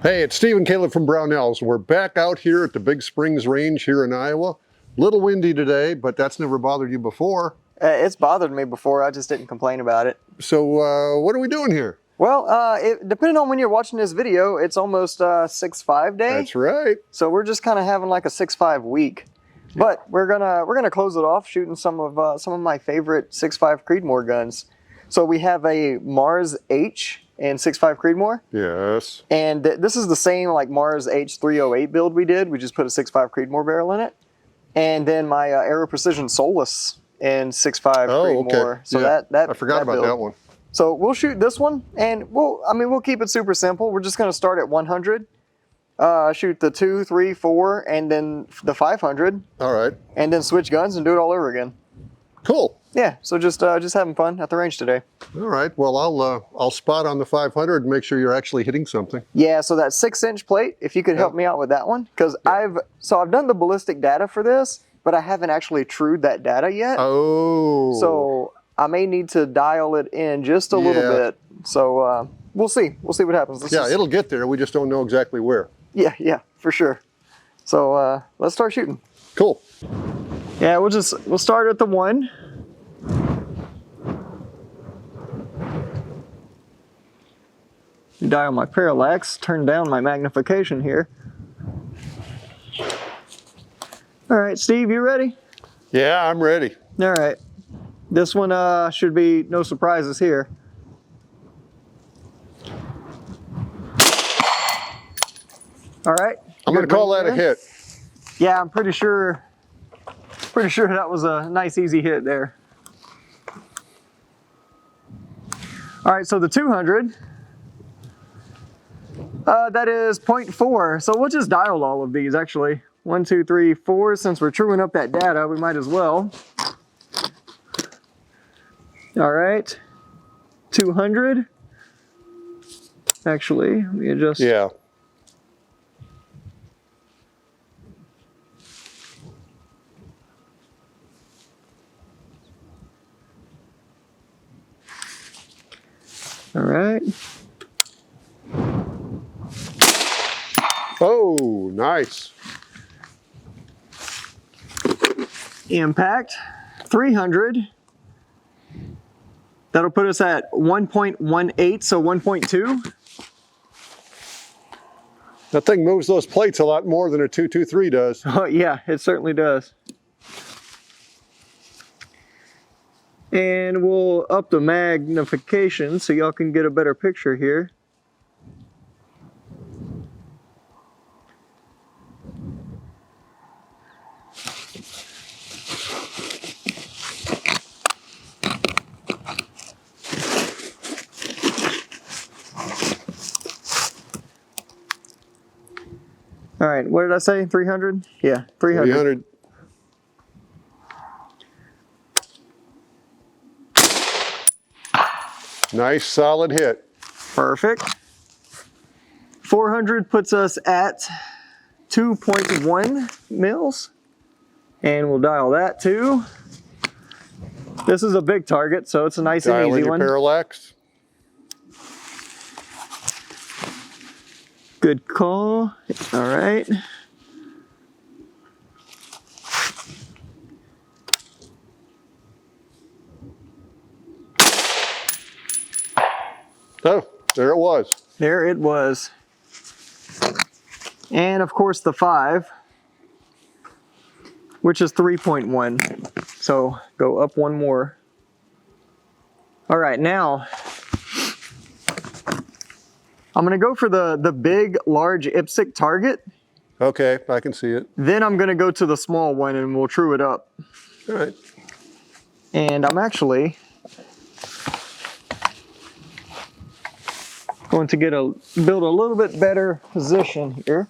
Hey, it's Steve and Caleb from Brownells. We're back out here at the Big Springs Range here in Iowa. Little windy today, but that's never bothered you before. It's bothered me before, I just didn't complain about it. So what are we doing here? Well, depending on when you're watching this video, it's almost 6.5 day. That's right. So we're just kind of having like a 6.5 week. But we're gonna close it off shooting some of my favorite 6.5 Creedmoor guns. So we have a MARS-H in 6.5 Creedmoor. Yes. And this is the same like MARS-H 308 build we did. We just put a 6.5 Creedmoor barrel in it. And then my Aero Precision Solus in 6.5 Creedmoor. Okay. So yeah. that I forgot about build. that one. So we'll shoot this one, and we'll keep it super simple. We're just gonna start at 100, shoot the 2, 3, 4, and then the 500. All right. And then switch guns and do it all over again. Cool. Yeah. So just having fun at the range today. All right. Well, I'll spot on the 500 and make sure you're actually hitting something. Yeah. So that 6-inch plate, if you could help me out with that one, because I've done the ballistic data for this, but I haven't actually trued that data yet. Oh. So I may need to dial it in just a little bit. So we'll see. We'll see what happens. It'll get there. We just don't know exactly where. Yeah, for sure. So let's start shooting. Cool. Yeah, we'll start at the 1. Dial my parallax, turn down my magnification here. All right, Steve, you ready? Yeah, I'm ready. All right. This one should be no surprises here. All right. I'm going to call that a hit. Yeah, I'm pretty sure that was a nice easy hit there. All right, so the 200, that is 0.4. So we'll just dial all of these actually. 1, 2, 3, 4. Since we're truing up that data, we might as well. All right, 200. Actually, let me adjust. Yeah. All right. Oh, nice. Impact, 300. That'll put us at 1.18, so 1.2. That thing moves those plates a lot more than a 223 does. Oh yeah, it certainly does. And we'll up the magnification so y'all can get a better picture here. All right, what did I say? 300? Yeah, 300. 300. Nice, solid hit. Perfect. 400 puts us at 2.1 mils. And we'll dial that too. This is a big target, so it's a nice and easy one. Parallax. Good call. All right. Oh, there it was. There it was. And of course the 5, which is 3.1. So go up one more. All right, now I'm gonna go for the big, large IPSC target. Okay, I can see it. Then I'm gonna go to the small one and we'll true it up. All right. And I'm actually going to build a little bit better position here.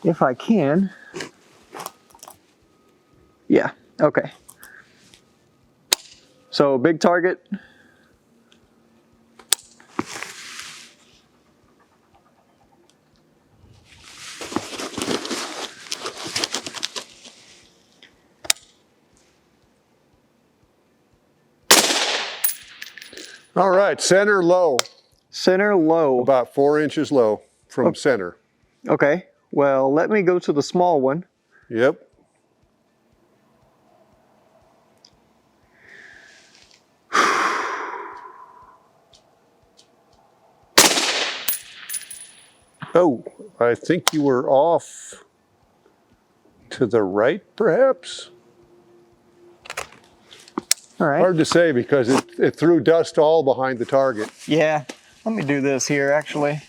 If I can. Yeah, okay. So big target. All right, center low. Center low. About 4 inches low from center. Okay, well, let me go to the small one. Yep. Oh, I think you were off to the right, perhaps? All right. Hard to say because it threw dust all behind the target. Yeah, let me do this here, actually.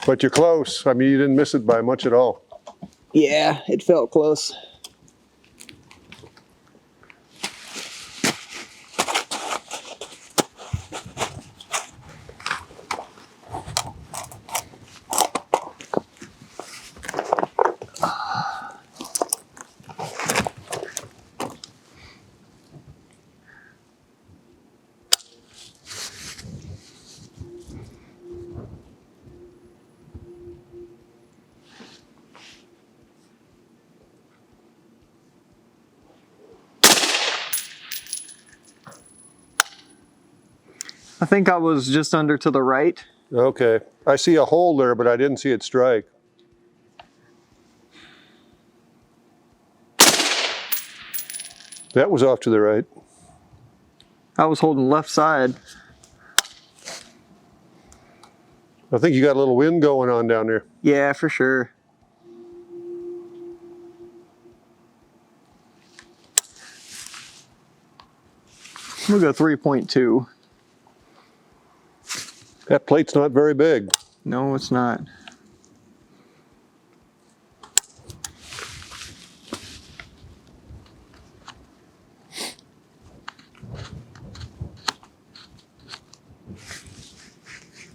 But you're close. I mean, you didn't miss it by much at all. Yeah, it felt close. I think I was just under to the right. Okay. I see a hole there, but I didn't see it strike. That was off to the right. I was holding left side. I think you got a little wind going on down there. Yeah, for sure. We'll go 3.2. That plate's not very big. No, it's not.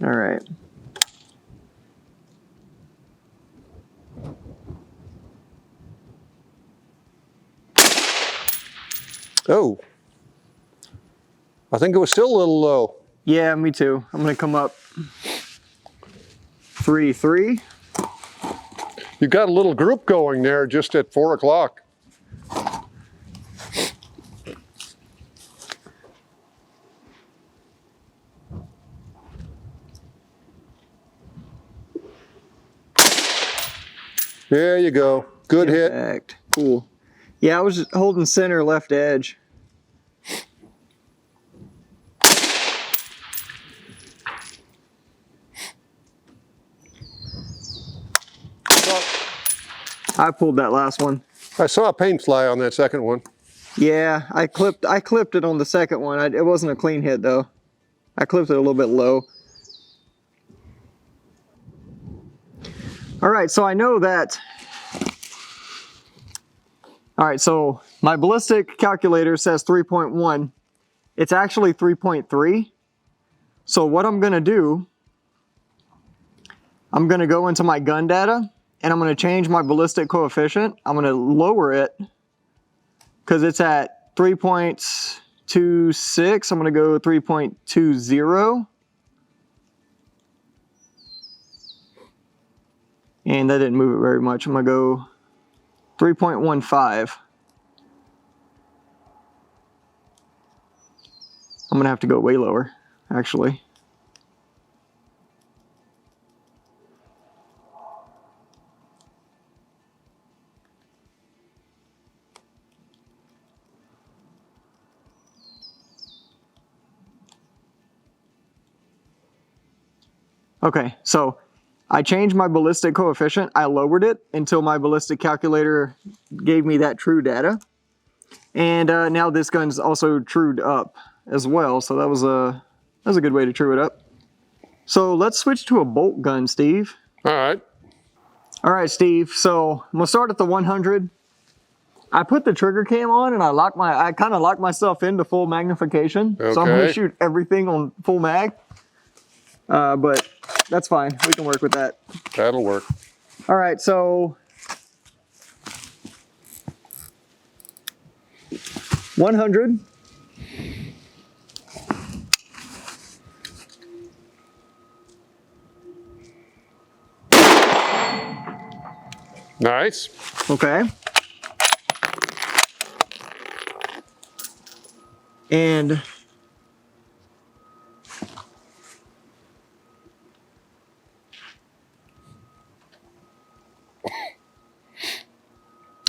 All right. Oh. I think it was still a little low. Yeah, me too. I'm gonna come up 3-3. You got a little group going there just at 4 o'clock. There you go. Good hit. Impact. Cool. Yeah, I was just holding center left edge. I pulled that last one. I saw a paint fly on that second one. Yeah, I clipped it on the second one. It wasn't a clean hit though. I clipped it a little bit low. All right, so I know that. All right, so my ballistic calculator says 3.1. It's actually 3.3. So what I'm gonna do, I'm gonna go into my gun data and I'm gonna change my ballistic coefficient. I'm gonna lower it because it's at 3.26. I'm gonna go 3.20. And that didn't move it very much. I'm gonna go 3.15. I'm gonna have to go way lower, actually. Okay, so I changed my ballistic coefficient. I lowered it until my ballistic calculator gave me that true data. And now this gun's also trued up as well. So that was a good way to true it up. So let's switch to a bolt gun, Steve. All right. All right, Steve. So I'm gonna start at the 100. I put the trigger cam on and I kind of locked myself into full magnification. Okay. So I'm gonna shoot everything on full mag. But that's fine. We can work with that. That'll work. All right, so 100. Nice. Okay. And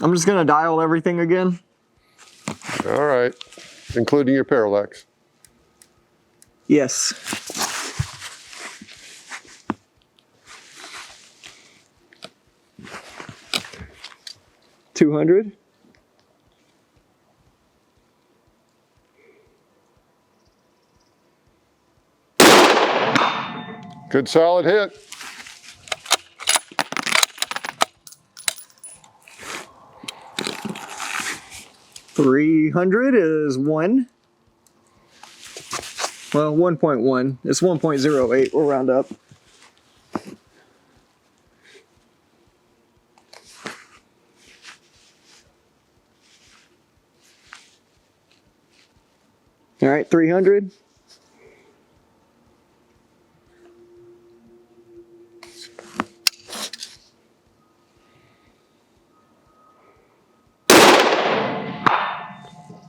I'm just gonna dial everything again. All right, including your parallax. Yes. $200. Good solid hit. $300 is 1. Well, 1.1. It's 1.08. We'll round up. All right, 300.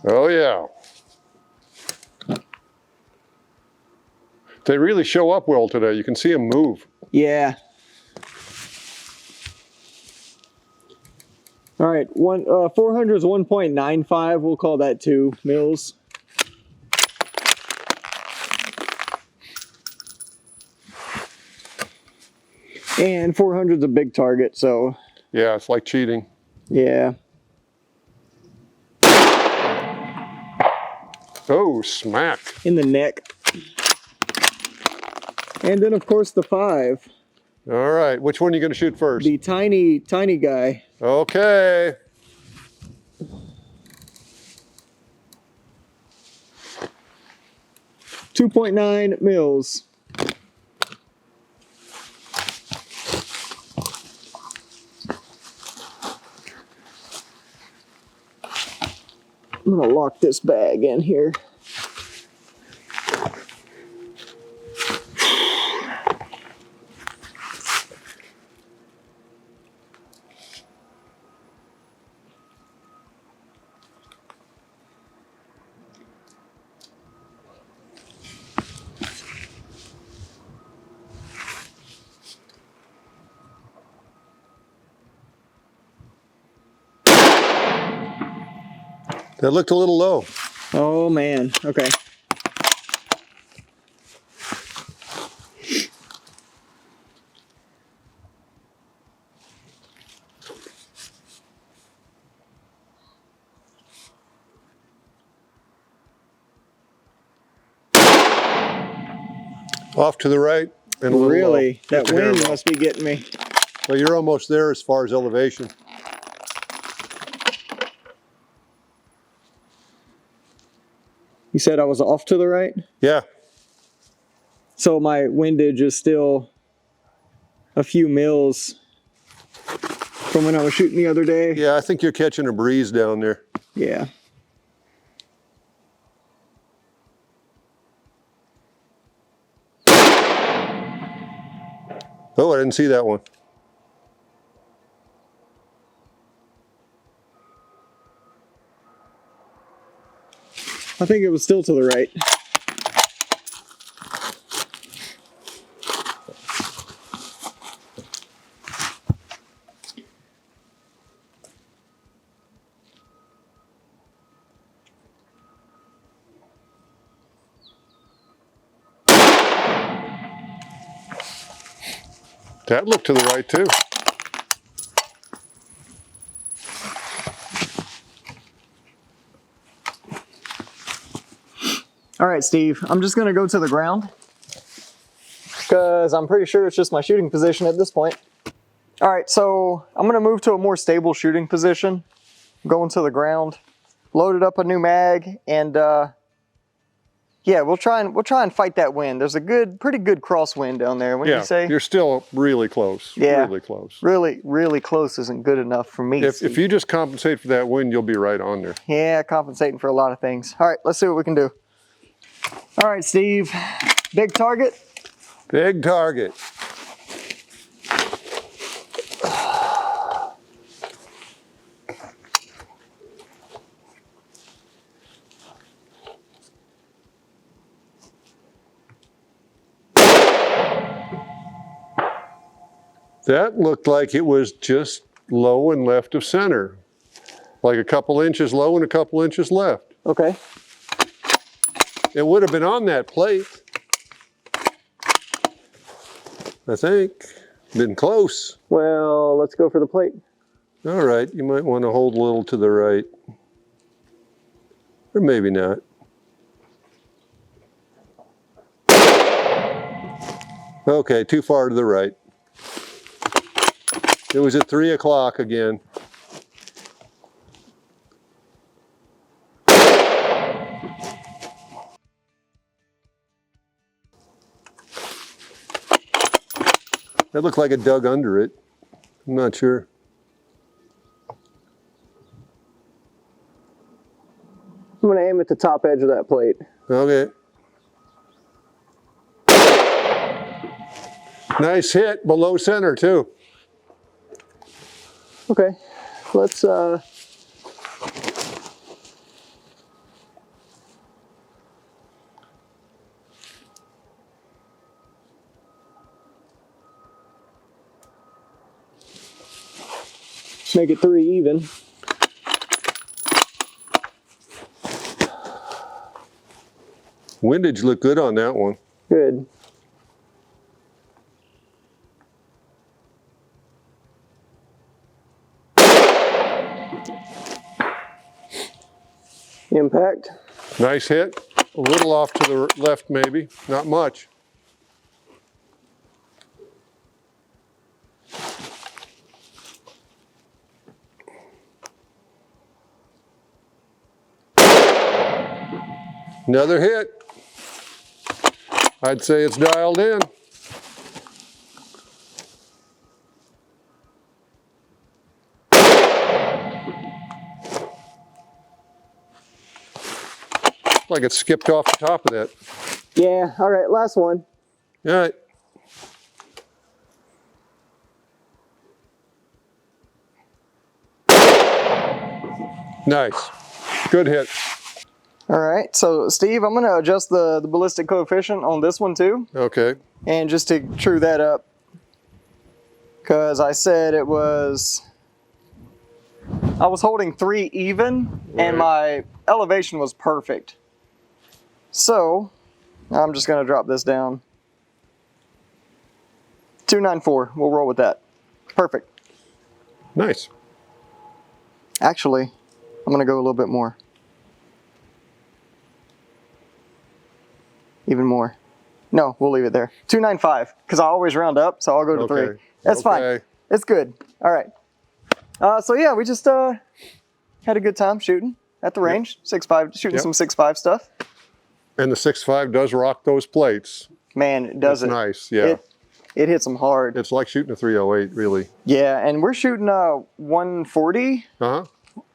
Oh yeah. They really show up well today. You can see them move. Yeah. All right, 400 is 1.95. We'll call that 2 mils. And 400 is a big target, so Yeah, it's like cheating. yeah. Oh, smack. In the neck. And then, of course, the 5. All right, which one are you going to shoot first? The tiny, tiny guy. Okay. .9 mils. I'm gonna lock this bag in here. That looked a little low. Oh man, okay. Off to the right and a little Really? low. That Just a hair wind low. must be getting me. Well, you're almost there as far as elevation. You said I was off to the right? Yeah. So my windage is still a few mils from when I was shooting the other day? Yeah, I think you're catching a breeze down there. Yeah. Oh, I didn't see that one. I think it was still to the right. That looked to the right too. All right, Steve, I'm just gonna go to the ground because I'm pretty sure it's just my shooting position at this point. All right, so I'm gonna move to a more stable shooting position, going to the ground, loaded up a new mag, and yeah, we'll try and fight that wind. There's a pretty good crosswind down there. Wouldn't you say? You're still really close. Yeah, really close. Really close isn't good enough for me. If you just compensate for that wind, you'll be right on there. Yeah, compensating for a lot of things. All right, let's see what we can do. All right, Steve, big target. Big target. That looked like it was just low and left of center. Like a couple inches low and a couple inches left. Okay. It would have been on that plate, I think. Been close. Well, let's go for the plate. All right, you might want to hold a little to the right. Or maybe not. Okay, too far to the right. It was at 3 o'clock again. That looked like it dug under it. I'm not sure. I'm going to aim at the top edge of that plate. Okay. Nice hit below center too. Okay, let's make it 3 even. Windage looked good on that one. Good. Impact. Nice hit. A little off to the left maybe, not much. Another hit. I'd say it's dialed in. Like it skipped off the top of that. Yeah, all right, last one. All right. Nice. Good hit. All right, so Steve, I'm going to adjust the ballistic coefficient on this one too. Okay. And just to true that up, because I said it was, I was holding 3 even, and my elevation was perfect. So, I'm just going to drop this down. 294, we'll roll with that. Perfect. Nice. Actually, I'm going to go a little bit more. Even more. No, we'll leave it there. 295, because I always round up, so I'll go to 3. That's fine. It's good. All right. So yeah, we just had a good time shooting at the range. 6.5, shooting some 6.5 stuff. And the 6.5 does rock those plates. Man, it does. It's nice, yeah. It hits them hard. It's like shooting a 308, really. Yeah, and we're shooting a 140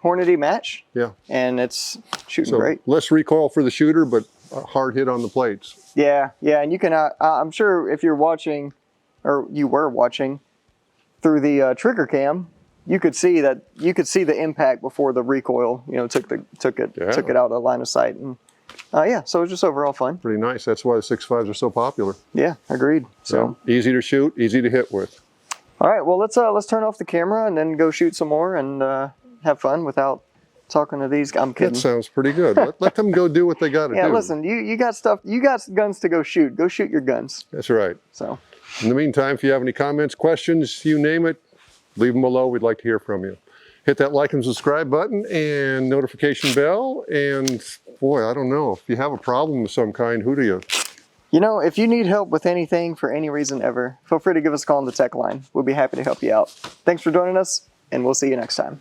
Hornady match. Yeah. And it's shooting great. Less recoil for the shooter, but a hard hit on the plates. Yeah, yeah, and you can, I'm sure if you're watching, or you were watching, through the trigger cam, you could see the impact before the recoil, you know, took it out of the line of sight. And yeah, so it was just overall fun. Pretty nice. That's why the 6.5s are so popular. Yeah, agreed. So yeah. Easy to shoot, easy to hit with. All right, well let's turn off the camera and then go shoot some more and have fun without talking to these. I'm kidding. That sounds pretty good. Let them go do what they got to do. Yeah, listen, you got stuff. You got guns to go shoot. Go shoot your guns. That's right. So, in the meantime, if you have any comments, questions, you name it, leave them below. We'd like to hear from you. Hit that like and subscribe button and notification bell. And boy, I don't know, if you have a problem of some kind, who do you? You know, if you need help with anything for any reason ever, feel free to give us a call on the tech line. We'll be happy to help you out. Thanks for joining us, and we'll see you next time.